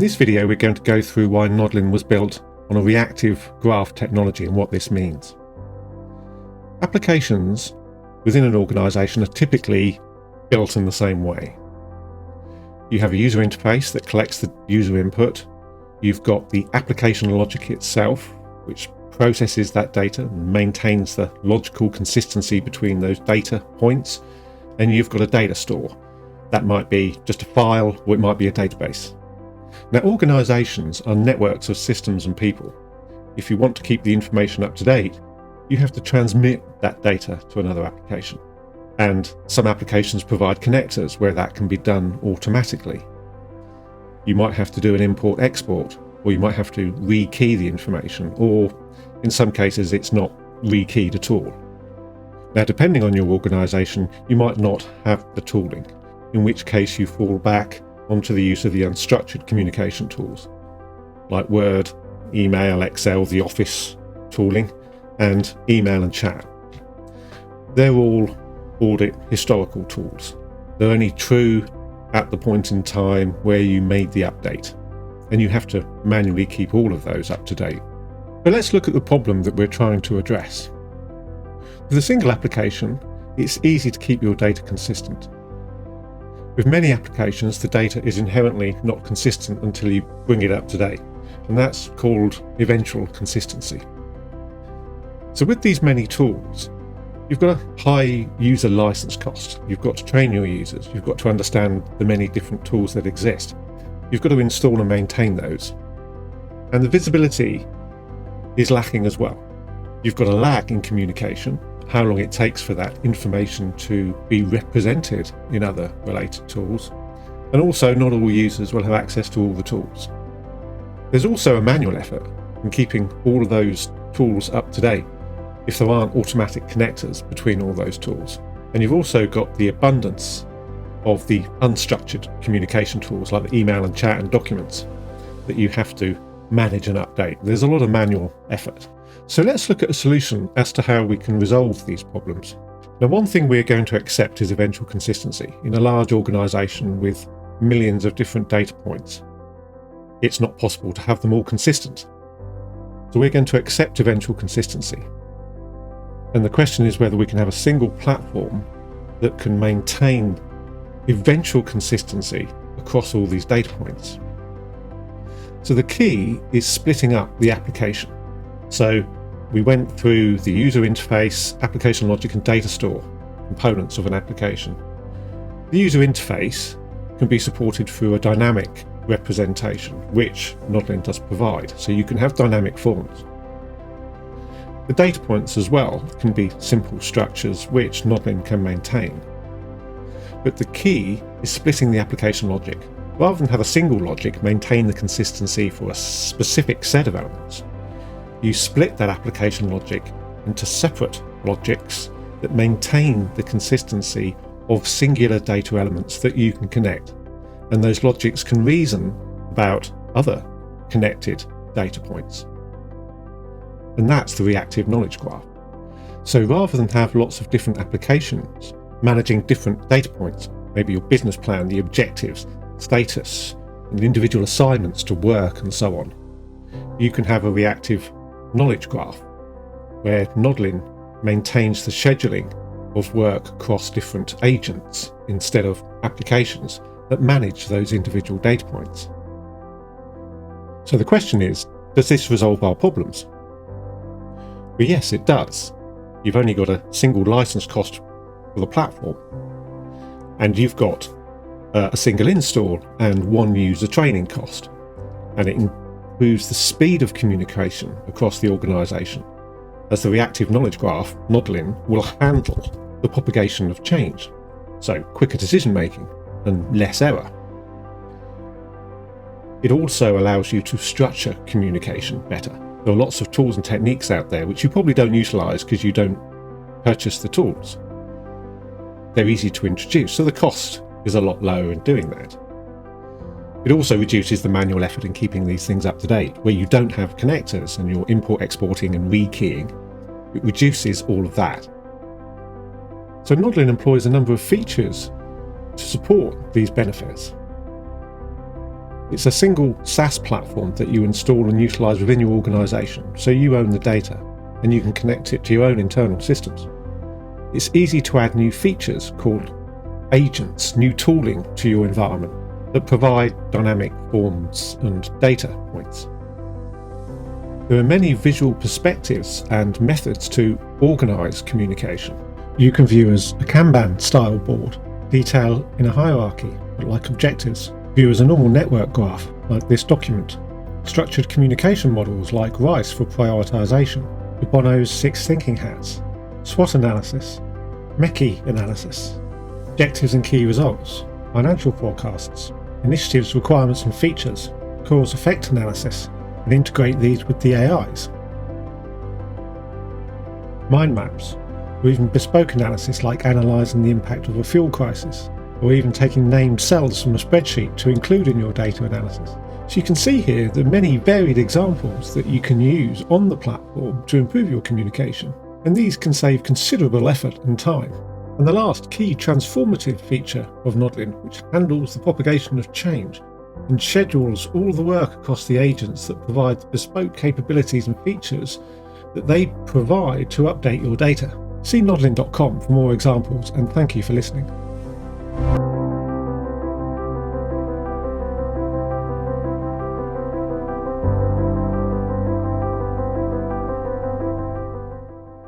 this video we're going to go through why Nodlin was built on a reactive graph technology and what this means. Applications within an organisation are typically built in the same way. You have a user interface that collects the user input. You've got the application logic itself, which processes that data and maintains the logical consistency between those data points. And you've got a data store. That might be just a file, or it might be a database. Now, organisations are networks of systems and people. If you want to keep the information up to date, you have to transmit that data to another application. And some applications provide connectors where that can be done automatically. You might have to do an import-export, or you might have to rekey the information, or in some cases it's not rekeyed at all. Now, depending on your organisation, you might not have the tooling, in which case you fall back onto the use of the unstructured communication tools, like Word, email, Excel, the Office tooling, and email and chat. They're all audit historical tools. They're only true at the point in time where you made the update, and you have to manually keep all of those up to date. But let's look at the problem that we're trying to address. With a single application, it's easy to keep your data consistent. With many applications, the data is inherently not consistent until you bring it up to date, and that's called eventual consistency. So with these many tools, you've got a high user license cost. You've got to train your users. You've got to understand the many different tools that exist. You've got to install and maintain those. And the visibility is lacking as well. You've got a lag in communication, how long it takes for that information to be represented in other related tools. And also, not all users will have access to all the tools. There's also a manual effort in keeping all of those tools up to date if there aren't automatic connectors between all those tools. And you've also got the abundance of the unstructured communication tools like the email and chat and documents that you have to manage and update. There's a lot of manual effort. So let's look at a solution as to how we can resolve these problems. Now, one thing we're going to accept is eventual consistency. In a large organisation with millions of different data points, it's not possible to have them all consistent. So we're going to accept eventual consistency. And the question is whether we can have a single platform that can maintain eventual consistency across all these data points. So the key is splitting up the application. So we went through the user interface, application logic, and data store components of an application. The user interface can be supported through a dynamic representation, which Nodlin does provide. So you can have dynamic forms. The data points as well can be simple structures, which Nodlin can maintain. But the key is splitting the application logic. Rather than have a single logic maintain the consistency for a specific set of elements, you split that application logic into separate logics that maintain the consistency of singular data elements that you can connect. And those logics can reason about other connected data points. And that's the reactive knowledge graph. So rather than have lots of different applications managing different data points, maybe your business plan, the objectives, status, and individual assignments to work and so on, you can have a reactive knowledge graph where Nodlin maintains the scheduling of work across different agents instead of applications that manage those individual data points. So the question is, does this resolve our problems? Well, yes, it does. You've only got a single license cost for the platform, and you've got a single install and one user training cost, and it improves the speed of communication across the organisation, as the reactive knowledge graph, Nodlin, will handle the propagation of change, so quicker decision making and less error. It also allows you to structure communication better. There are lots of tools and techniques out there which you probably don't utilise because you don't purchase the tools. They're easy to introduce, so the cost is a lot lower in doing that. It also reduces the manual effort in keeping these things up to date, where you don't have connectors and you're import exporting and rekeying. It reduces all of that. So Nodlin employs a number of features to support these benefits. It's a single SaaS platform that you install and utilise within your organisation, so you own the data and you can connect it to your own internal systems. It's easy to add new features called agents, new tooling to your environment that provide dynamic forms and data points. There are many visual perspectives and methods to organise communication. You can view as a Kanban style board, detail in a hierarchy, like objectives, view as a normal network graph, like this document, structured communication models like RICE for prioritisation, de Bono's 6 thinking hats, SWOT analysis, MECI analysis, objectives and key results, financial forecasts, initiatives, requirements and features, cause-effect analysis, and integrate these with the AIs. Mind maps, or even bespoke analysis like analysing the impact of a fuel crisis, or even taking named cells from a spreadsheet to include in your data analysis. So you can see here the many varied examples that you can use on the platform to improve your communication, and these can save considerable effort and time. And the last key transformative feature of Nodlin, which handles the propagation of change and schedules all the work across the agents that provide bespoke capabilities and features that they provide to update your data. See nodlin.com for more examples, and thank you for listening.